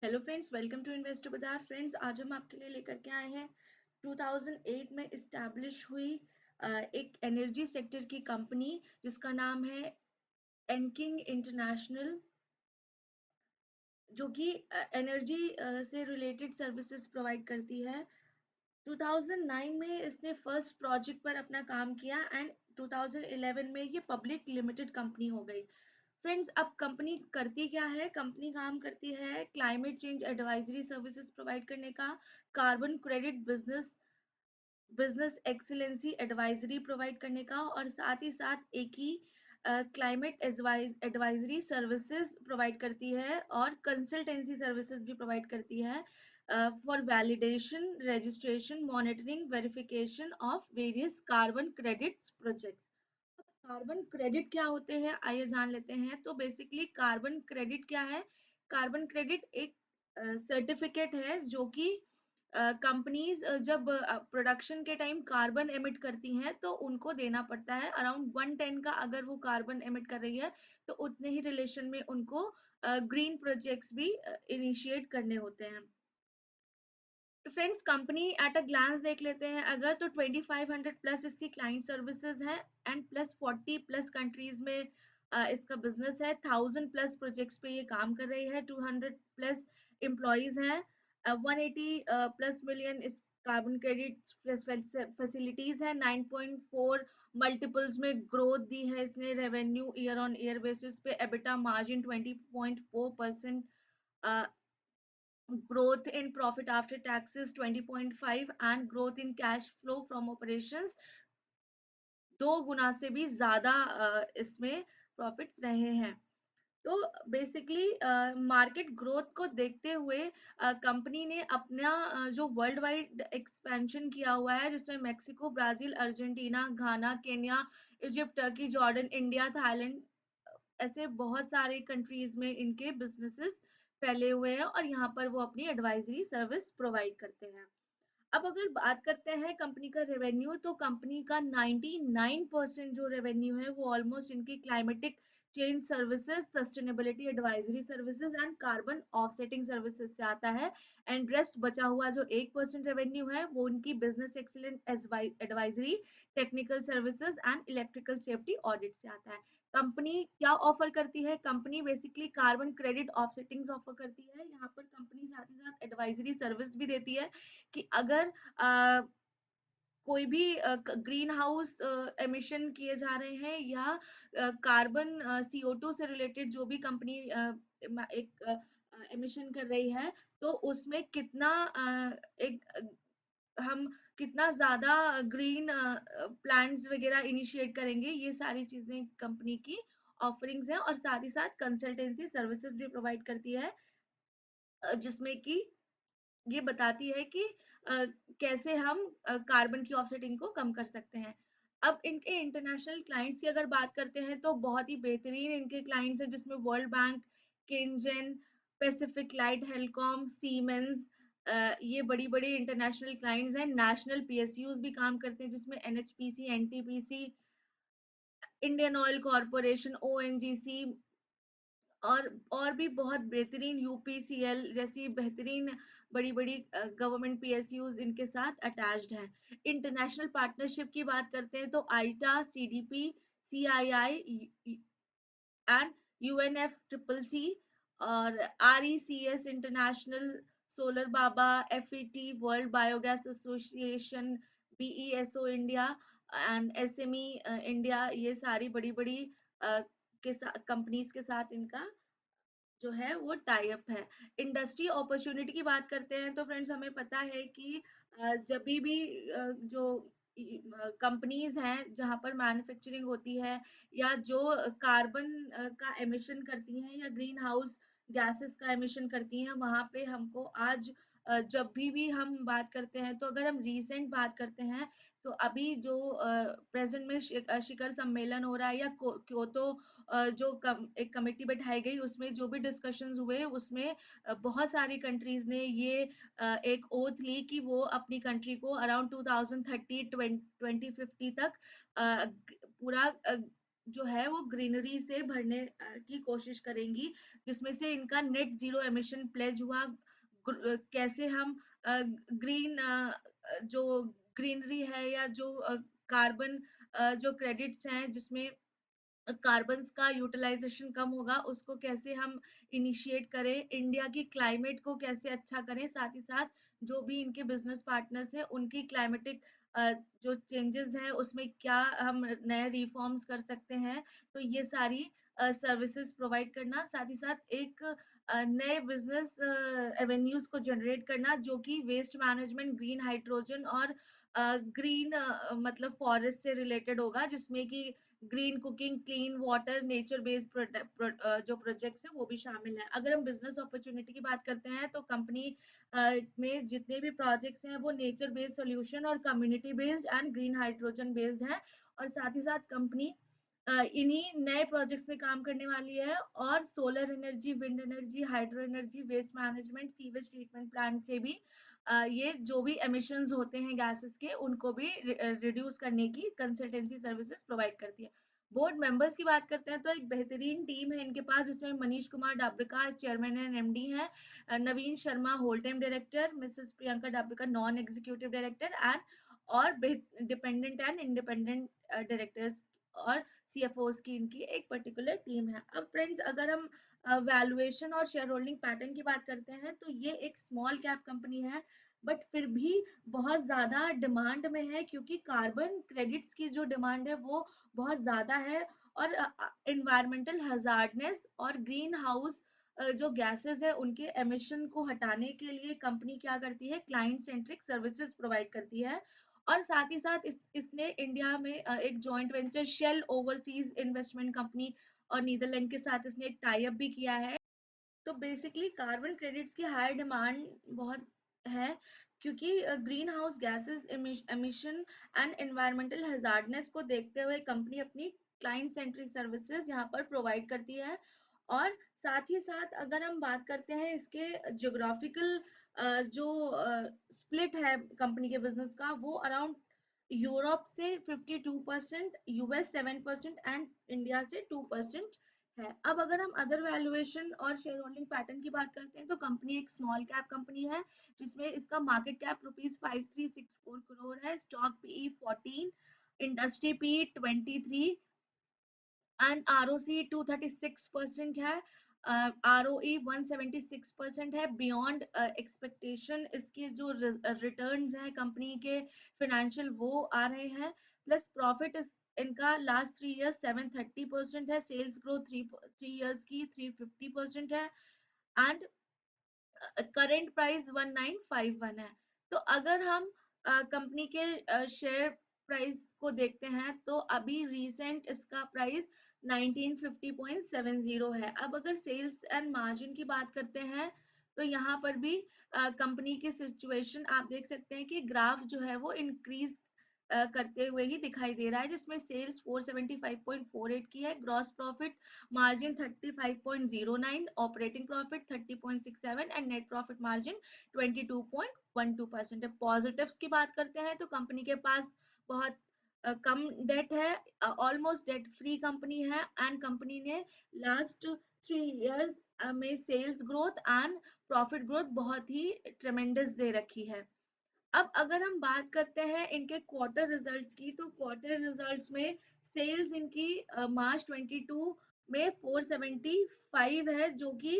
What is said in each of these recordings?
Hello friends, welcome to investor Bazaar. Friends, आज हम आपके लिए लेकर के आए हैं 2008 में इस्टेब्लिश हुई एक एनर्जी सेक्टर की कंपनी जिसका नाम है एनकिंग इंटरनेशनल, जो कि एनर्जी से रिलेटेड सर्विसेज प्रोवाइड करती है। 2009 में इसने फर्स्ट प्रोजेक्ट पर अपना काम किया एंड 2011 में ये पब्लिक लिमिटेड कंपनी हो गई। फ्रेंड्स, अब कंपनी करती क्या है? कंपनी काम करती है climate change advisory services provide करने का, carbon credit business excellency advisory provide करने का, और साथ ही साथ एक ही क्लाइमेट एडवाइजरी सर्विसेज प्रोवाइड करती है और कंसल्टेंसी सर्विसेज भी प्रोवाइड करती है for validation, registration, monitoring, verification of various carbon credits projects. Carbon credit क्या होते हैं, आइए जान लेते हैं। तो बेसिकली कार्बन क्रेडिट क्या है? कार्बन क्रेडिट एक सर्टिफिकेट है जो कि कंपनीज जब प्रोडक्शन के टाइम कार्बन एमिट करती हैं तो उनको देना पड़ता है। अराउंड 110 का अगर वो कार्बन एमिट कर रही है तो उतने ही रिलेशन में उनको ग्रीन प्रोजेक्ट्स भी इनिशिएट करने होते हैं। तो friends, company at a glance देख लेते हैं अगर, तो 2500 प्लस इसकी क्लाइंट सर्विसेज है एंड प्लस 40 प्लस कंट्रीज में इसका बिजनेस है। 1000 प्लस प्रोजेक्ट्स पे ये काम कर रही है। 200 प्लस एम्प्लॉयज हैं। 180 प्लस मिलियन इस कार्बन क्रेडिट फैसिलिटीज है। 9.4 मल्टीपल्स में ग्रोथ दी है इसने revenue year on year basis पे। EBITDA margin 20.4%, growth in profit after taxes 20.5, and growth in cash flow from operations 2 गुना से भी ज्यादा इसमें प्रॉफिट्स रहे हैं। तो बेसिकली मार्केट ग्रोथ को देखते हुए कंपनी ने अपना जो वर्ल्ड वाइड एक्सपेंशन किया हुआ है, जिसमें Mexico, Brazil, Argentina, Ghana, Kenya, Egypt, Turkey, Jordan, India, Thailand, ऐसे बहुत सारे कंट्रीज में इनके बिजनेसेस फैले हुए हैं और यहाँ पर वो अपनी एडवाइजरी सर्विस प्रोवाइड करते हैं। अब अगर बात करते हैं कंपनी का रेवेन्यू, तो कंपनी का 99% जो रेवेन्यू है वो ऑलमोस्ट इनकी climatic change services, sustainability advisory services and carbon offsetting services से आता है। एंड रेस्ट बचा हुआ जो 1% रेवेन्यू है वो उनकी business excellence advisory, technical services and electrical safety audit से आता है। कंपनी क्या ऑफर करती है? Company basically carbon credit offsettings offer करती है। यहाँ पर कंपनी साथ ही साथ एडवाइजरी सर्विस भी देती है कि अगर कोई भी ग्रीन हाउस एमिशन किए जा रहे हैं या कार्बन CO2 से रिलेटेड जो भी कंपनी एक एमिशन कर रही है, तो उसमें कितना एक हम कितना ज्यादा ग्रीन प्लांट्स वगैरह इनिशिएट करेंगे, ये सारी चीजें कंपनी की ऑफरिंग्स हैं। और साथ ही साथ कंसल्टेंसी सर्विसेज भी प्रोवाइड करती है, जिसमें कि ये बताती है कि कैसे हम कार्बन की ऑफसेटिंग को कम कर सकते हैं। अब इनके इंटरनेशनल क्लाइंट्स की अगर बात करते हैं तो बहुत ही बेहतरीन इनके क्लाइंट्स हैं, जिसमें वर्ल्ड बैंक, किंजन, पैसिफिक लाइट, हेलकॉम, सीमेंस, ये बड़ी बड़ी इंटरनेशनल क्लाइंट्स हैं। नेशनल PSUs भी काम करते हैं, जिसमें NHPC, NTPC, Indian Oil Corporation, ONGC, और भी बहुत बेहतरीन UPCL जैसी बेहतरीन बड़ी बड़ी गवर्नमेंट PSUs इनके साथ अटैच्ड हैं। इंटरनेशनल पार्टनरशिप की बात करते हैं तो आईटा, CDP, CII एंड UNFCCC और RECS international, solar Baba, FET, world biogas association, BESO India and SME India, ये सारी बड़ी बड़ी के साथ कंपनीज के साथ इनका जो है वो टाई अप है। इंडस्ट्री अपॉर्चुनिटी की बात करते हैं तो फ्रेंड्स, हमें पता है कि जब भी जो कंपनीज हैं जहाँ पर मैन्युफैक्चरिंग होती है या जो कार्बन का एमिशन करती हैं या ग्रीन हाउस गैसेस का एमिशन करती हैं, वहाँ पे हमको आज जब भी हम बात करते हैं, तो अगर हम रीसेंट बात करते हैं तो अभी जो प्रेजेंट में शिखर सम्मेलन हो रहा है या क्योतो जो एक कमेटी बैठाई गई, उसमें जो भी डिस्कशंस हुए उसमें बहुत सारी कंट्रीज ने ये एक ओथ ली कि वो अपनी कंट्री को अराउंड 2030 2050 तक पूरा जो है वो ग्रीनरी से भरने की कोशिश करेंगी, जिसमें से इनका नेट जीरो एमिशन प्लेज हुआ। कैसे हम ग्रीन जो ग्रीनरी है या जो कार्बन जो क्रेडिट्स हैं जिसमें कार्बन्स का यूटिलाइजेशन कम होगा, उसको कैसे हम इनिशिएट करें, इंडिया की क्लाइमेट को कैसे अच्छा करें, साथ ही साथ जो भी इनके बिजनेस पार्टनर्स हैं उनकी क्लाइमेटिक जो चेंजेस हैं उसमें क्या हम नए रिफॉर्म्स कर सकते हैं। तो ये सारी सर्विसेज प्रोवाइड करना, साथ ही साथ एक नए बिजनेस एवेन्यूज को जनरेट करना जो कि वेस्ट मैनेजमेंट, ग्रीन हाइड्रोजन और ग्रीन मतलब फॉरेस्ट से रिलेटेड होगा, जिसमें कि green cooking, clean water, nature based जो प्रोजेक्ट्स हैं वो भी शामिल है। अगर हम बिजनेस अपॉर्चुनिटी की बात करते हैं तो कंपनी में जितने भी प्रोजेक्ट्स हैं वो नेचर बेस्ड सॉल्यूशन और community based and green hydrogen based है, और साथ ही साथ कंपनी इन्हीं नए प्रोजेक्ट्स में काम करने वाली है, और solar energy, wind energy, hydro energy, waste management, sewage treatment plant से भी ये जो भी एमिशंस होते हैं गैसेस के उनको भी रिड्यूस करने की कंसल्टेंसी सर्विसेज प्रोवाइड करती है। बोर्ड मेंबर्स की बात करते हैं तो एक बेहतरीन टीम है इनके पास, जिसमें Manish Kumar Dabrika chairman and MD हैं, Naveen Sharma whole time director, Mrs Priyanka Dabrika non executive director and और डिपेंडेंट एंड इंडिपेंडेंट डायरेक्टर्स और सीएफओस की इनकी एक पर्टिकुलर टीम है। अब फ्रेंड्स, अगर हम वैल्यूएशन और शेयर होल्डिंग पैटर्न की बात करते हैं तो ये एक स्मॉल कैप कंपनी है, बट फिर भी बहुत ज्यादा डिमांड में है, क्योंकि कार्बन क्रेडिट्स की जो डिमांड है वो बहुत ज्यादा है, और एनवायरमेंटल हजार्डनेस और ग्रीन हाउस जो गैसेस है उनके एमिशन को हटाने के लिए कंपनी क्या करती है, क्लाइंट सेंट्रिक सर्विसेज प्रोवाइड करती है। और साथ ही साथ इसने इंडिया में एक joint venture shell overseas investment company और नीदरलैंड के साथ इसने एक टाई अप भी किया है। तो बेसिकली कार्बन क्रेडिट्स की हाई डिमांड बहुत है, क्योंकि greenhouse gases emission and environmental hazardousness को देखते हुए कंपनी अपनी क्लाइंट सेंट्रिक सर्विसेज यहाँ पर प्रोवाइड करती है। और साथ ही साथ अगर हम बात करते हैं इसके ज्योग्राफिकल जो स्प्लिट है कंपनी के बिजनेस का, वो अराउंड यूरोप से 52%, यूएस 7% एंड इंडिया से 2% है। अब अगर हम अदर वैल्यूएशन और शेयर होल्डिंग पैटर्न की बात करते हैं तो कंपनी एक स्मॉल कैप कंपनी है, जिसमें इसका मार्केट कैप ₹5364 है, stock PE 14, industry PE 23 and ROC 236% है, आरओई 176% है। बियॉन्ड एक्सपेक्टेशन इसके जो रिटर्न्स हैं कंपनी के फाइनेंशियल वो आ रहे हैं, प्लस प्रॉफिट इनका लास्ट 3 इयर्स 730% है, सेल्स ग्रोथ थ्री इयर्स की 350% है, एंड करंट प्राइस 1951 है। तो अगर हम कंपनी के शेयर प्राइस को देखते हैं तो अभी रिसेंट इसका प्राइस 1950.70 है। अब अगर सेल्स एंड मार्जिन की बात करते हैं तो यहाँ पर भी कंपनी की सिचुएशन आप देख सकते हैं कि ग्राफ जो है वो इंक्रीज करते हुए ही दिखाई दे रहा है, जिसमें सेल्स 475.48 की है, gross profit margin 35.09, operating profit 30.67 and net profit margin 22.12% है। पॉजिटिव्स की बात करते हैं तो कंपनी के पास बहुत कम डेट है, ऑलमोस्ट डेट फ्री कंपनी है, एंड कंपनी ने लास्ट 3 इयर्स में sales growth and profit growth बहुत ही ट्रेमेंडस दे रखी है। अब अगर हम बात करते हैं इनके क्वार्टर रिजल्ट्स की, तो क्वार्टर रिजल्ट्स में सेल्स इनकी मार्च 22 में 475 है, जो कि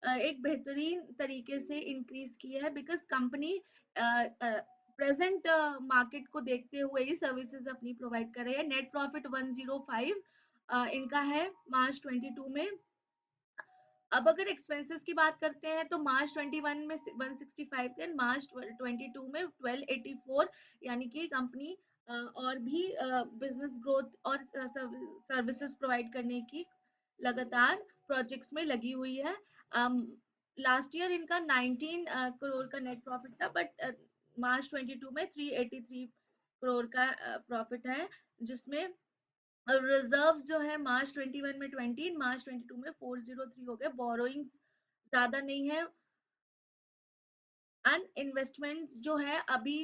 एक बेहतरीन तरीके से इंक्रीज की है, बिकॉज कंपनी प्रेजेंट मार्केट को देखते हुए ही सर्विसेज अपनी प्रोवाइड कर रही है। नेट प्रॉफिट 105 इनका है मार्च 22 में। अब अगर एक्सपेंसेस की बात करते हैं तो मार्च 21 में 165 थे, मार्च 22 में 1284, यानी कि कंपनी और भी बिजनेस ग्रोथ और सर्विसेज प्रोवाइड करने की लगातार प्रोजेक्ट्स में लगी हुई है। लास्ट ईयर इनका 19 करोड़ का नेट प्रॉफिट था, बट मार्च 22 में 383 करोड़ का प्रॉफिट है, जिसमें रिजर्व जो है मार्च 21 में 20, मार्च 22 में 403 हो गए, बोरोइंग्स ज्यादा नहीं है, एंड इन्वेस्टमेंट्स जो है अभी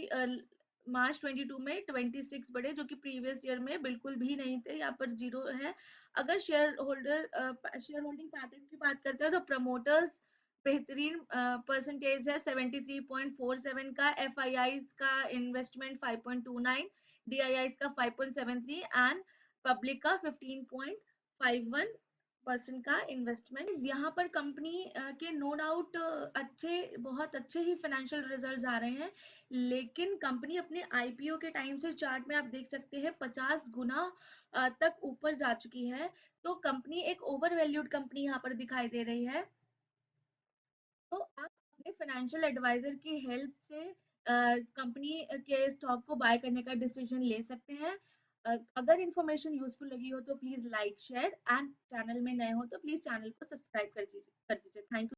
मार्च 22 में 26 बढ़े, जो कि प्रीवियस ईयर में बिल्कुल भी नहीं थे, यहाँ पर जीरो है। अगर शेयर होल्डिंग पैटर्न की बात करते हैं तो प्रमोटर्स बेहतरीन परसेंटेज है 73.47 का, एफआईआईज का इन्वेस्टमेंट 5.29, डीआईआईज का 5.73 एंड पब्लिक का 15.51% का इन्वेस्टमेंट। यहाँ पर कंपनी के नो डाउट बहुत अच्छे ही फाइनेंशियल रिजल्ट्स आ रहे हैं, लेकिन कंपनी अपने आईपीओ के टाइम से चार्ट में आप देख सकते हैं 50 गुना तक ऊपर जा चुकी है। तो कंपनी एक ओवर वैल्यूड कंपनी यहाँ पर दिखाई दे रही है। तो आप अपने फाइनेंशियल एडवाइजर की हेल्प से कंपनी के स्टॉक को बाय करने का डिसीजन ले सकते हैं। अगर इन्फॉर्मेशन यूजफुल लगी हो तो please like share, and channel में नए हो तो प्लीज चैनल को सब्सक्राइब कर दीजिए। Thank you.